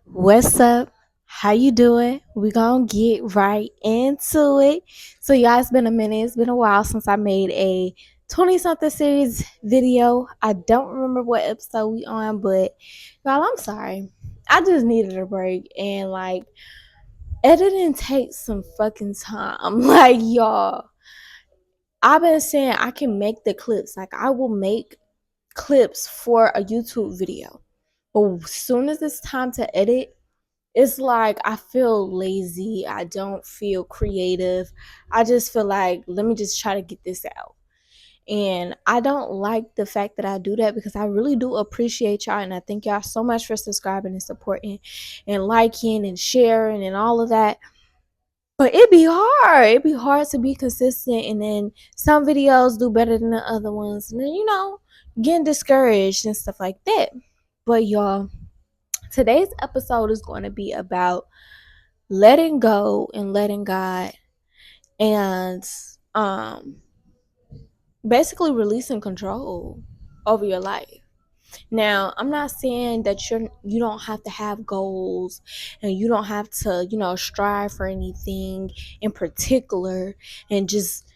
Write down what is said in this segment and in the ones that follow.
What's up? How you doing? We gonna get right into it. So y'all, it's been a minute. It's been a while since I made a 20 something series video. I don't remember what episode we on, but y'all, I'm sorry. I just needed a break and editing takes some fucking time. Like y'all, I've been saying I can make the clips. Like I will make clips for a YouTube video. But as soon as it's time to edit, it's like I feel lazy. I don't feel creative. I just feel like, let me just try to get this out. And I don't like the fact that I do that because I really do appreciate y'all. And I thank y'all so much for subscribing and supporting and liking and sharing and all of that. But it be hard. It be hard to be consistent. And then some videos do better than the other ones. And then, getting discouraged and stuff like that. But y'all, today's episode is going to be about letting go and letting God and basically releasing control over your life. Now, I'm not saying that you don't have to have goals and you don't have to, strive for anything in particular and just,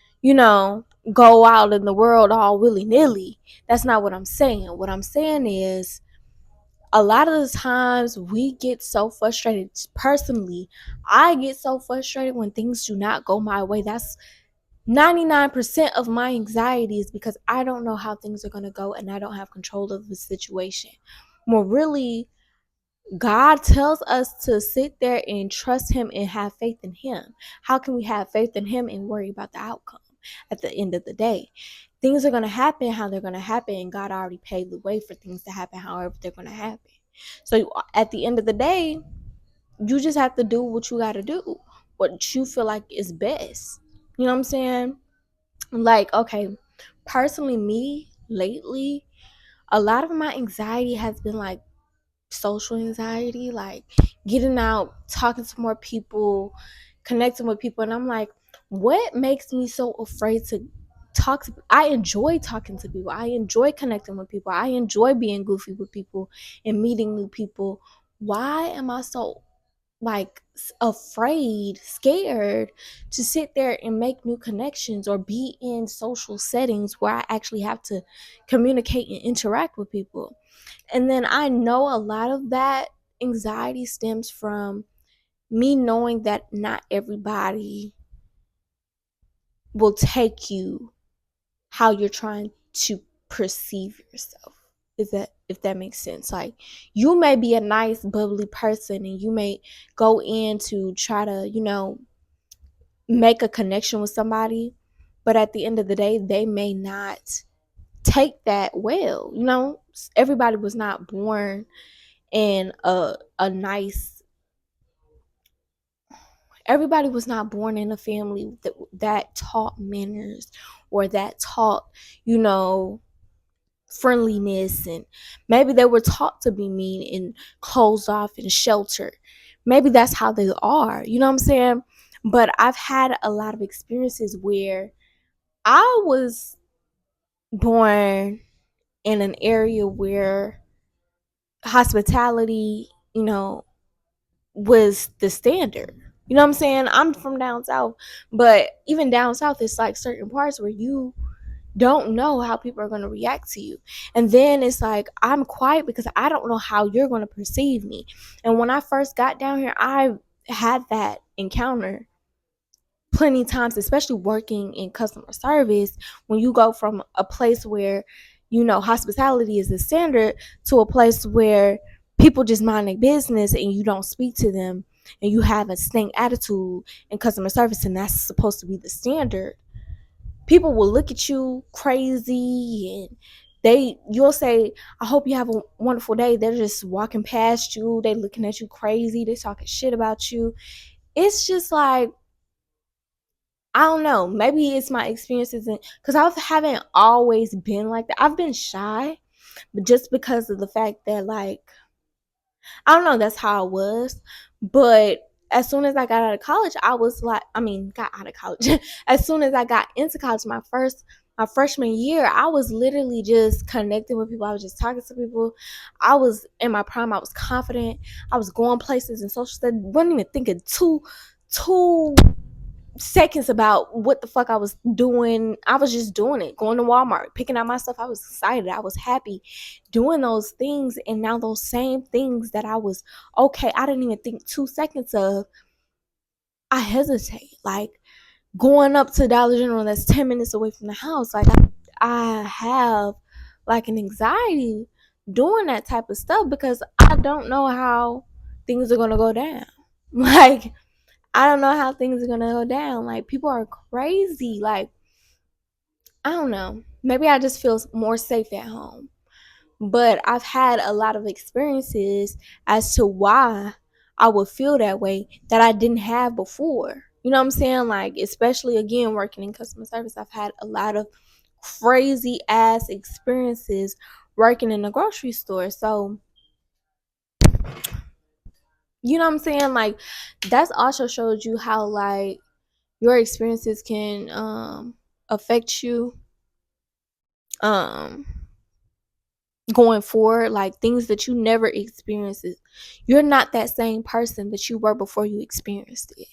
go out in the world all willy-nilly. That's not what I'm saying. What I'm saying is a lot of the times we get so frustrated. Personally, I get so frustrated when things do not go my way. That's 99% of my anxiety is because I don't know how things are going to go and I don't have control of the situation. Well, really, God tells us to sit there and trust Him and have faith in Him. How can we have faith in Him and worry about the outcome at the end of the day? Things are going to happen how they're going to happen, and God already paved the way for things to happen however they're going to happen. So at the end of the day, you just have to do what you got to do, what you feel like is best. You know what I'm saying? Like, okay, personally, me lately, a lot of my anxiety has been like social anxiety, like getting out, talking to more people, connecting with people. And I'm like, what makes me so afraid to talk to? I enjoy talking to people. I enjoy connecting with people. I enjoy being goofy with people and meeting new people. Why am I so afraid, scared to sit there and make new connections or be in social settings where I actually have to communicate and interact with people? And then I know a lot of that anxiety stems from me knowing that not everybody will take you how you're trying to perceive yourself. Is that, if that makes sense? Like, you may be a nice bubbly person and you may go in to try to, make a connection with somebody, but at the end of the day they may not take that well. Everybody was not born in a nice everybody was not born in a family that taught manners or that taught, you know friendliness, and maybe they were taught to be mean and closed off and sheltered. Maybe that's how they are, you know what I'm saying? But I've had a lot of experiences where I was born in an area where hospitality, was the standard. You know what I'm saying? I'm from down south, but even down south, it's like certain parts where you don't know how people are going to react to you. And then it's like, I'm quiet because I don't know how you're going to perceive me. And when I first got down here, I had that encounter plenty of times, especially working in customer service. When you go from a place where, hospitality is the standard to a place where people just mind their business and you don't speak to them and you have a stank attitude in customer service, and that's supposed to be the standard. People will look at you crazy, and you'll say, I hope you have a wonderful day. They're just walking past you, they looking at you crazy, they talking shit about you. It's just like, I don't know, maybe it's my experiences, because I haven't always been like that. I've been shy, but just because of the fact that, like, I don't know, that's how I was. But as soon as I got out of college, I was like, got out of college. As soon as I got into college, my freshman year, I was literally just connecting with people. I was just talking to people. I was in my prime. I was confident. I was going places and social studies. Wasn't even thinking two seconds about what the fuck I was doing. I was just doing it, going to Walmart, picking out my stuff. I was excited. I was happy doing those things. And now those same things that I was okay, I didn't even think 2 seconds of, I hesitate. Like going up to Dollar General that's 10 minutes away from the house. Like I have like an anxiety doing that type of stuff because I don't know how things are gonna go down. Like I don't know how things are gonna go down. Like people are crazy. Like I don't know. Maybe I just feel more safe at home. But I've had a lot of experiences as to why I would feel that way that I didn't have before. You know what I'm saying? Like, especially again, working in customer service, I've had a lot of crazy ass experiences working in a grocery store. So, you know what I'm saying? Like, that's also shows you how, like, your experiences can affect you um going forward, like things that you never experienced. You're not that same person that you were before you experienced it.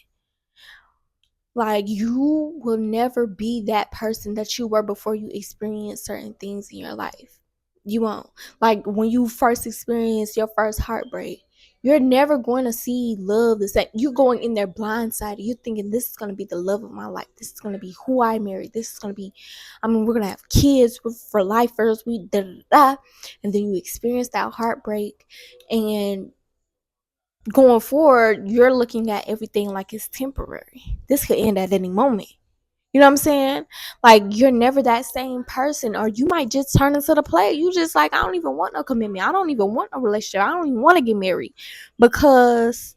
Like you will never be that person that you were before you experienced certain things in your life. You won't. Like when you first experience your first heartbreak, you're never going to see love the same. You're going in there blindsided. You're thinking this is going to be the love of my life. This is going to be who I marry. This is going to be, I mean, we're going to have kids for life first. We da da da. And then you experience that heartbreak, and going forward, you're looking at everything like it's temporary. This could end at any moment. You know what I'm saying? Like you're never that same person, or you might just turn into the player. You just like, I don't even want no commitment. I don't even want a relationship. I don't even want to get married because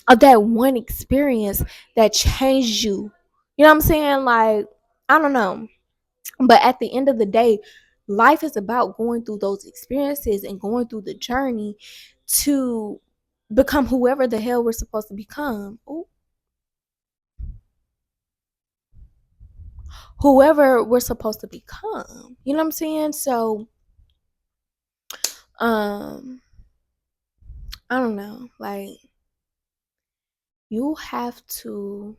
of that one experience that changed you. You know what I'm saying? Like, I don't know. But at the end of the day, life is about going through those experiences and going through the journey to become whoever the hell we're supposed to become. Ooh. Whoever we're supposed to become. You know what I'm saying? So um I don't know. Like you have to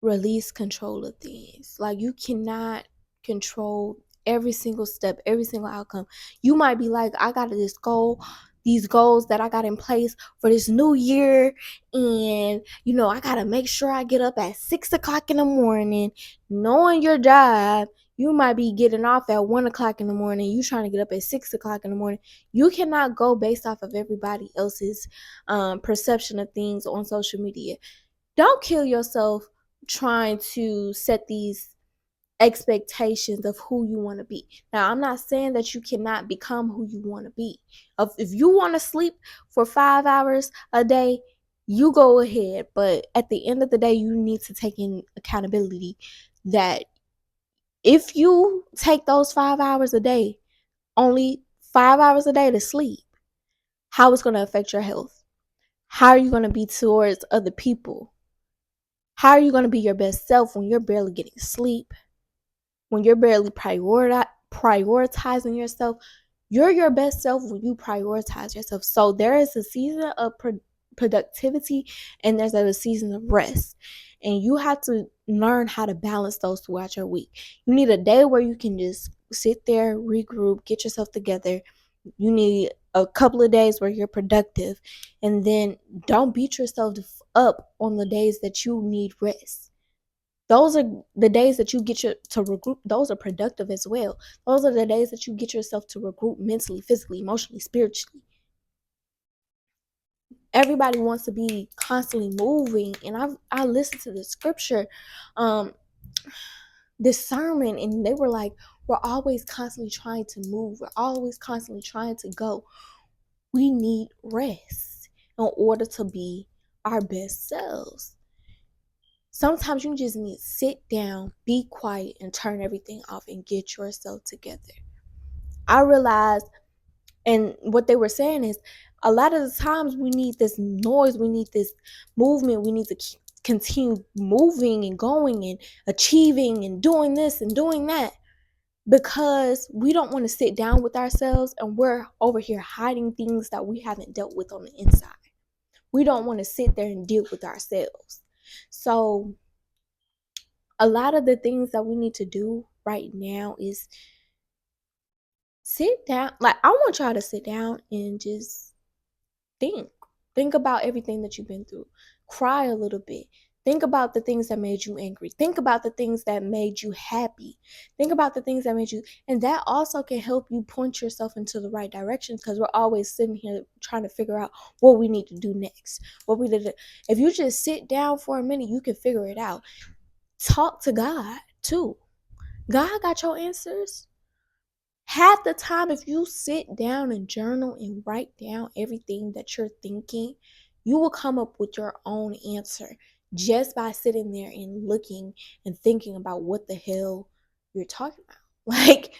release control of things. Like you cannot control every single step, every single outcome. You might be like, I got this goal, these goals that I got in place for this new year, and I gotta make sure I get up at 6 o'clock in the morning. Knowing your job, you might be getting off at 1 o'clock in the morning. You trying to get up at 6 o'clock in the morning. You cannot go based off of everybody else's perception of things on social media. Don't kill yourself trying to set these expectations of who you want to be. Now, I'm not saying that you cannot become who you want to be. If you want to sleep for 5 hours a day, you go ahead. But at the end of the day, you need to take in accountability that if you take those 5 hours a day, only 5 hours a day to sleep, how it's going to affect your health. How are you going to be towards other people? How are you going to be your best self when you're barely getting sleep? When you're barely prioritizing yourself? You're your best self when you prioritize yourself. So there is a season of productivity and there's a season of rest. And you have to learn how to balance those throughout your week. You need a day where you can just sit there, regroup, get yourself together. You need a couple of days where you're productive, and then don't beat yourself up on the days that you need rest. Those are the days that you get to regroup. Those are productive as well. Those are the days that you get yourself to regroup mentally, physically, emotionally, spiritually. Everybody wants to be constantly moving, and I listened to the scripture, um, this sermon, and they were like, we're always constantly trying to move. We're always constantly trying to go. We need rest in order to be our best selves. Sometimes you just need to sit down, be quiet, and turn everything off and get yourself together. I realized, and what they were saying is, a lot of the times we need this noise, we need this movement, we need to continue moving and going and achieving and doing this and doing that, because we don't want to sit down with ourselves, and we're over here hiding things that we haven't dealt with on the inside. We don't want to sit there and deal with ourselves. So a lot of the things that we need to do right now is sit down. Like, I want y'all to sit down and just think about everything that you've been through. Cry a little bit. Think about the things that made you angry. Think about the things that made you happy. Think about the things that made you, and that also can help you point yourself into the right direction, because we're always sitting here trying to figure out what we need to do next. What we did. If you just sit down for a minute, you can figure it out. Talk to God too. God got your answers. Half the time, if you sit down and journal and write down everything that you're thinking, you will come up with your own answer just by sitting there and looking and thinking about what the hell you're talking about. Like,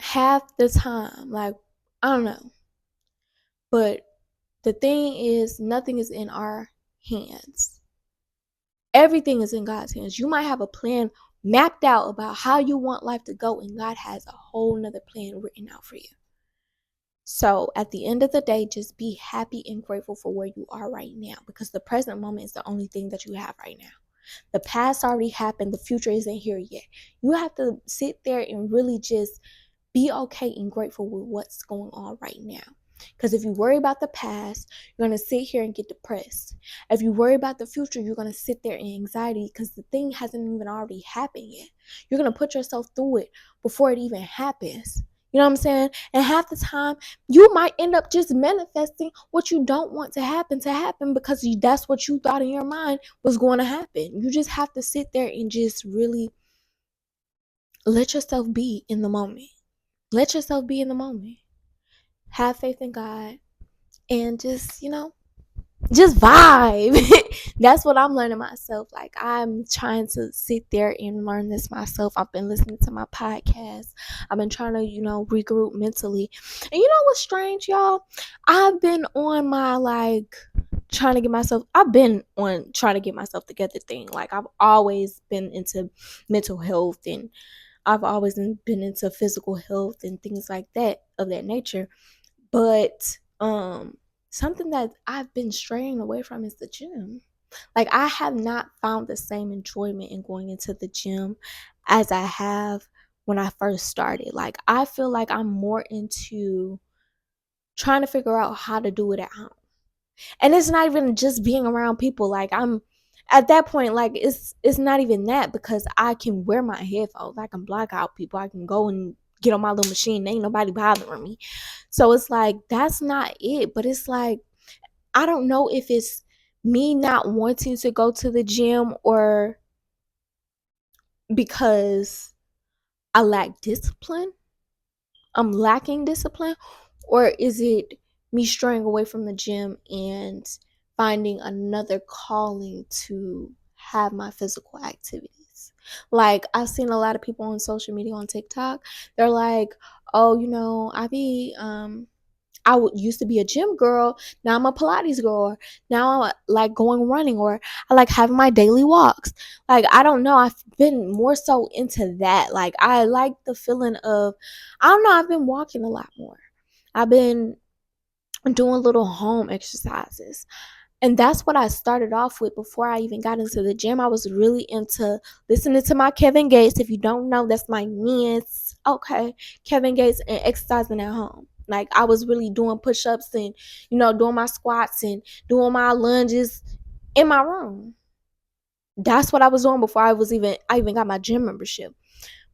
half the time, like, I don't know. But the thing is, nothing is in our hands. Everything is in God's hands. You might have a plan mapped out about how you want life to go, and God has a whole nother plan written out for you. So at the end of the day, just be happy and grateful for where you are right now, because the present moment is the only thing that you have right now. The past already happened. The future isn't here yet. You have to sit there and really just be okay and grateful with what's going on right now. Because if you worry about the past, you're going to sit here and get depressed. If you worry about the future, you're going to sit there in anxiety because the thing hasn't even already happened yet. You're going to put yourself through it before it even happens. You know what I'm saying? And half the time, you might end up just manifesting what you don't want to happen because that's what you thought in your mind was going to happen. You just have to sit there and just really let yourself be in the moment. Let yourself be in the moment. Have faith in God and just, just vibe. That's what I'm learning myself. Like, I'm trying to sit there and learn this myself. I've been listening to my podcast. I've been trying to, regroup mentally. And you know what's strange, y'all? I've been on my I've been on trying to get myself together thing. Like, I've always been into mental health, and I've always been into physical health and things like that, of that nature. But something that I've been straying away from is the gym. Like, I have not found the same enjoyment in going into the gym as I have when I first started. Like, I feel like I'm more into trying to figure out how to do it at home. And it's not even just being around people. Like, I'm at that point, like, it's not even that, because I can wear my headphones. I can block out people. I can go and get on my little machine. Ain't nobody bothering me. So it's like, that's not it. But it's like, I don't know if it's me not wanting to go to the gym, or because I lack discipline. I'm lacking discipline. Or is it me straying away from the gym and finding another calling to have my physical activities? Like, I've seen a lot of people on social media, on TikTok. They're like, oh, I used to be a gym girl. Now I'm a Pilates girl. Now I like going running, or I like having my daily walks. Like, I don't know. I've been more so into that. Like, I like the feeling of, I don't know, I've been walking a lot more. I've been doing little home exercises. And that's what I started off with before I even got into the gym. I was really into listening to my Kevin Gates. If you don't know, that's my niece. Okay. Kevin Gates, and exercising at home. Like, I was really doing push-ups and, doing my squats and doing my lunges in my room. That's what I was doing before I even got my gym membership.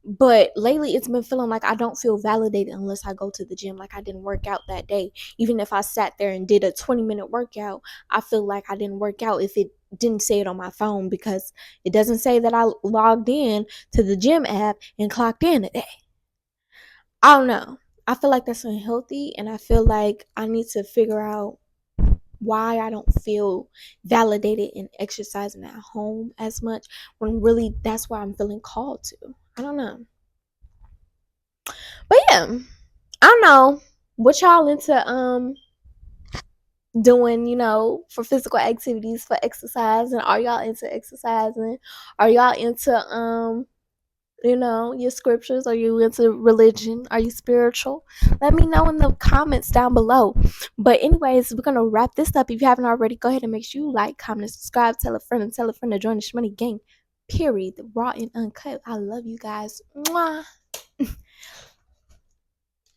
But lately, it's been feeling like I don't feel validated unless I go to the gym. Like, I didn't work out that day. Even if I sat there and did a 20-minute workout, I feel like I didn't work out if it didn't say it on my phone, because it doesn't say that I logged in to the gym app and clocked in today. I don't know. I feel like that's unhealthy, and I feel like I need to figure out why I don't feel validated in exercising at home as much, when really that's why I'm feeling called to. I don't know. But yeah, I don't know what y'all into doing, for physical activities, for exercise? And are y'all into exercising? Are y'all into your scriptures? Are you into religion? Are you spiritual? Let me know in the comments down below. But anyways, we're gonna wrap this up. If you haven't already, go ahead and make sure you like, comment, and subscribe, tell a friend, and tell a friend to join the Shmoney gang. Period. Raw and uncut. I love you guys. Mwah.